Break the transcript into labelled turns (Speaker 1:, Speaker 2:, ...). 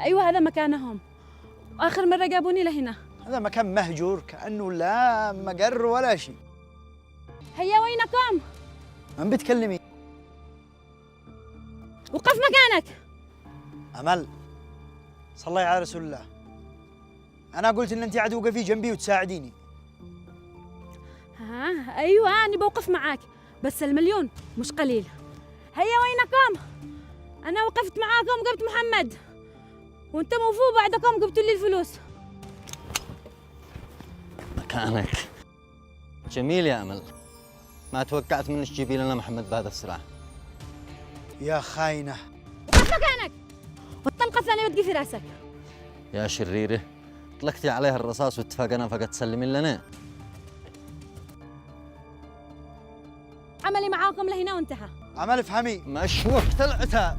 Speaker 1: أيوة هذا مكانهم، وآخر مرة جابوني لهنا.
Speaker 2: هذا مكان مهجور كأنه لا مقر ولا شيء.
Speaker 1: هيا وينكم؟
Speaker 2: من بتكلمي؟
Speaker 1: وقف مكانك.
Speaker 2: أمل صلي على رسول الله، أنا قلت إن أنت عاد وقفي جنبي وتساعديني.
Speaker 1: أيوة أنا بوقف معاك، بس المليون مش قليل. هيا وينكم؟ أنا وقفت معاكم جبت محمد، وأنتم وفوا بعدكم جبتوا لي الفلوس.
Speaker 3: مكانك جميل يا أمل، ما توقعت منك تجيبي لنا محمد بهذا السرعة.
Speaker 2: يا خاينة،
Speaker 1: وقف مكانك، والطلقة الثانية بتجي في راسك.
Speaker 3: يا شريرة، طلقتي عليها الرصاص واتفقنا فقط تسلمين لنا.
Speaker 1: عملي معاكم لهنا وانتهى.
Speaker 2: أمل افهمي.
Speaker 3: مش وقت العتاب.